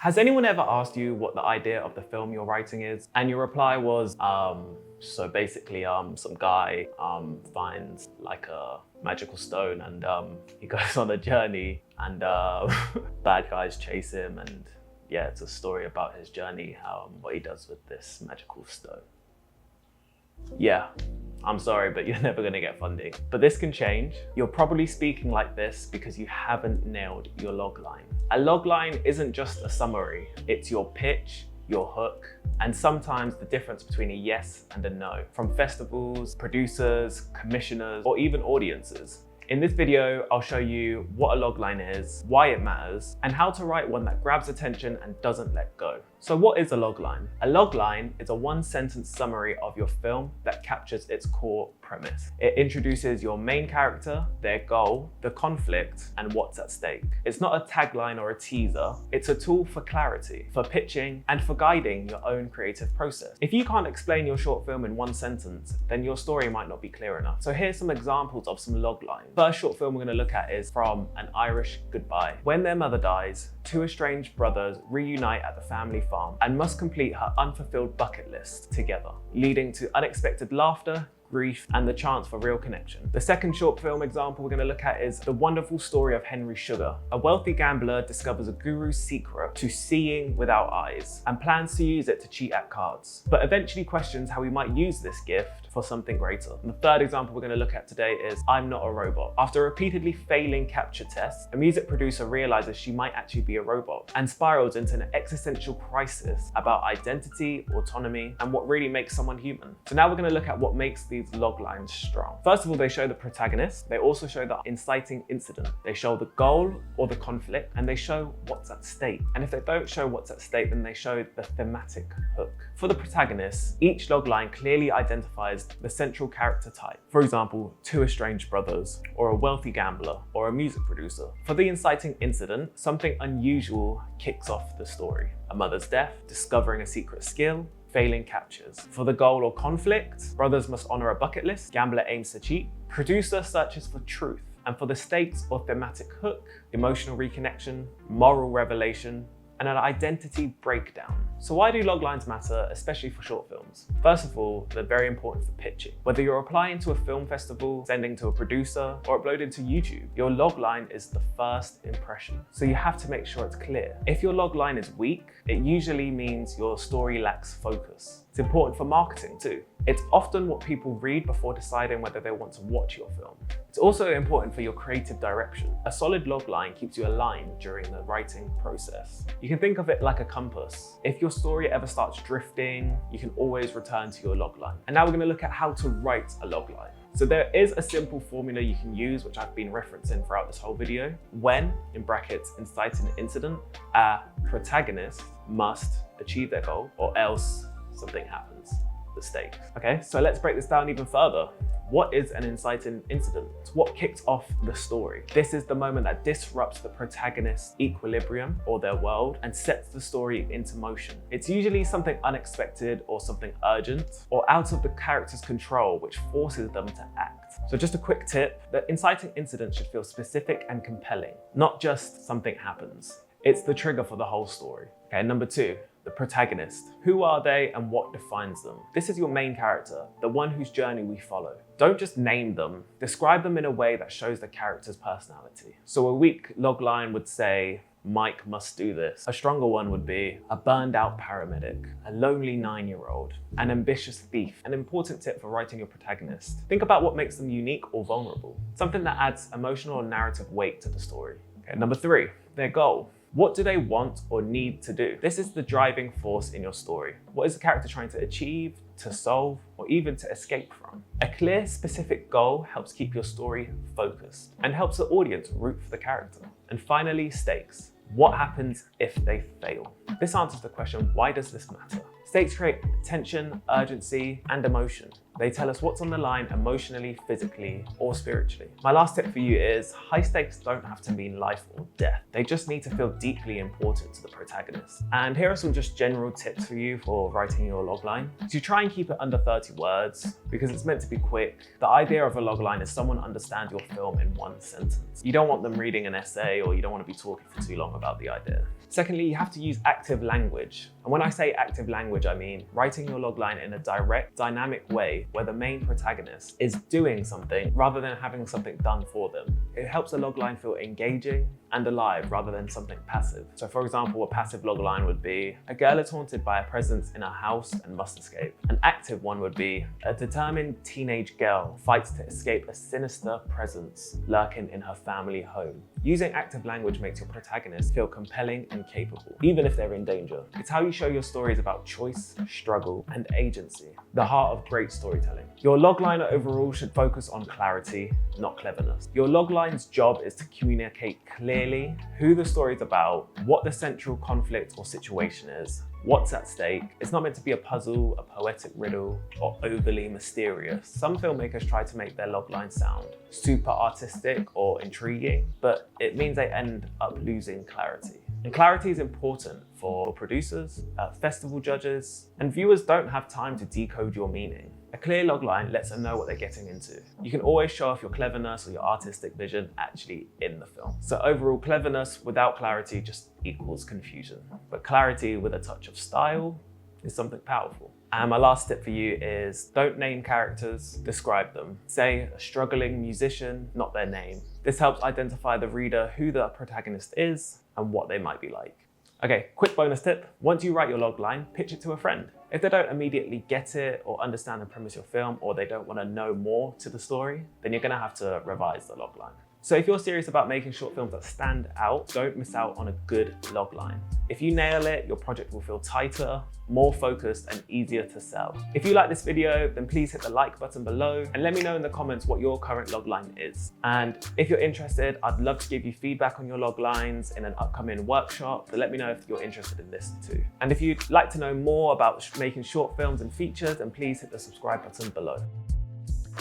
Has anyone ever asked you what the idea of the film you're writing is? And your reply was, so basically, some guy finds like a magical stone and he goes on a journey and bad guys chase him, and yeah, it's a story about his journey, what he does with this magical stone. Yeah, I'm sorry, but you're never gonna get funding. But this can change. You're probably speaking like this because you haven't nailed your logline. A logline isn't just a summary, it's your pitch, your hook, and sometimes the difference between a yes and a no, from festivals, producers, commissioners, or even audiences. In this video, I'll show you what a logline is, why it matters, and how to write one that grabs attention and doesn't let go. So what is a logline? A logline is a one-sentence summary of your film that captures its core premise. It introduces your main character, their goal, the conflict, and what's at stake. It's not a tagline or a teaser. It's a tool for clarity, for pitching, and for guiding your own creative process. If you can't explain your short film in one sentence, then your story might not be clear enough. So here's some examples of some loglines. First short film we're going to look at is From An Irish Goodbye. When their mother dies, two estranged brothers reunite at the family farm and must complete her unfulfilled bucket list together, leading to unexpected laughter, grief, and the chance for real connection. The second short film example we're going to look at is The Wonderful Story of Henry Sugar. A wealthy gambler discovers a guru's secret to seeing without eyes and plans to use it to cheat at cards, but eventually questions how he might use this gift for something greater. And the third example we're going to look at today is I'm Not a Robot. After repeatedly failing capture tests, a music producer realizes she might actually be a robot and spirals into an existential crisis about identity, autonomy, and what really makes someone human. So now we're going to look at what makes these loglines strong. First of all, they show the protagonist. They also show the inciting incident. They show the goal or the conflict, and they show what's at stake. And if they don't show what's at stake, then they show the thematic hook. For the protagonist, each logline clearly identifies the central character type. For example, two estranged brothers, or a wealthy gambler, or a music producer. For the inciting incident, something unusual kicks off the story. A mother's death, discovering a secret skill, failing captures. For the goal or conflict, brothers must honor a bucket list, gambler aims to cheat, producer searches for truth. And for the stakes or thematic hook, emotional reconnection, moral revelation, and an identity breakdown. So why do loglines matter, especially for short films? First of all, they're very important for pitching. Whether you're applying to a film festival, sending to a producer, or uploading to YouTube, your logline is the first impression. So you have to make sure it's clear. If your logline is weak, it usually means your story lacks focus. It's important for marketing too. It's often what people read before deciding whether they want to watch your film. It's also important for your creative direction. A solid logline keeps you aligned during the writing process. You can think of it like a compass. If your story ever starts drifting, you can always return to your logline. And now we're going to look at how to write a logline. So there is a simple formula you can use, which I've been referencing throughout this whole video. When, in brackets, inciting an incident, a protagonist must achieve their goal or else something happens. The stakes. Okay, so let's break this down even further. What is an inciting incident? It's what kicks off the story. This is the moment that disrupts the protagonist's equilibrium or their world and sets the story into motion. It's usually something unexpected or something urgent or out of the character's control, which forces them to act. So just a quick tip, the inciting incident should feel specific and compelling, not just something happens. It's the trigger for the whole story. Okay, number two, the protagonist. Who are they and what defines them? This is your main character, the one whose journey we follow. Don't just name them, describe them in a way that shows the character's personality. So a weak logline would say, Mike must do this. A stronger one would be a burned out paramedic, a lonely 9-year-old, an ambitious thief. An important tip for writing your protagonist. Think about what makes them unique or vulnerable. Something that adds emotional or narrative weight to the story. Okay, number three, their goal. What do they want or need to do? This is the driving force in your story. What is the character trying to achieve, to solve, or even to escape from? A clear, specific goal helps keep your story focused and helps the audience root for the character. And finally, stakes. What happens if they fail? This answers the question, why does this matter? Stakes create tension, urgency, and emotion. They tell us what's on the line emotionally, physically, or spiritually. My last tip for you is high stakes don't have to mean life or death. They just need to feel deeply important to the protagonist. And here are some just general tips for you for writing your logline. So you try and keep it under 30 words because it's meant to be quick. The idea of a logline is someone understands your film in one sentence. You don't want them reading an essay or you don't want to be talking for too long about the idea. Secondly, you have to use active language. And when I say active language, I mean writing your logline in a direct, dynamic way where the main protagonist is doing something rather than having something done for them. It helps the logline feel engaging and alive rather than something passive. So for example, a passive logline would be, a girl is haunted by a presence in her house and must escape. An active one would be, a determined teenage girl fights to escape a sinister presence lurking in her family home. Using active language makes your protagonist feel compelling and capable, even if they're in danger. It's how you show your stories about choice, struggle, and agency, the heart of great storytelling. Your logline overall should focus on clarity, not cleverness. Your logline's job is to communicate clearly who the story is about, what the central conflict or situation is, what's at stake. It's not meant to be a puzzle, a poetic riddle, or overly mysterious. Some filmmakers try to make their logline sound super artistic or intriguing, but it means they end up losing clarity. And clarity is important for producers, festival judges, and viewers don't have time to decode your meaning. A clear logline lets them know what they're getting into. You can always show off your cleverness or your artistic vision actually in the film. So overall, cleverness without clarity just equals confusion. But clarity with a touch of style is something powerful. And my last tip for you is don't name characters, describe them. Say a struggling musician, not their name. This helps identify the reader who the protagonist is and what they might be like. Okay, quick bonus tip. Once you write your logline, pitch it to a friend. If they don't immediately get it or understand the premise of your film, or they don't want to know more to the story, then you're going to have to revise the logline. So if you're serious about making short films that stand out, don't miss out on a good logline. If you nail it, your project will feel tighter, more focused, and easier to sell. If you like this video, then please hit the like button below and let me know in the comments what your current logline is. And if you're interested, I'd love to give you feedback on your loglines in an upcoming workshop, so let me know if you're interested in this too. And if you'd like to know more about making short films and features, then please hit the subscribe button below.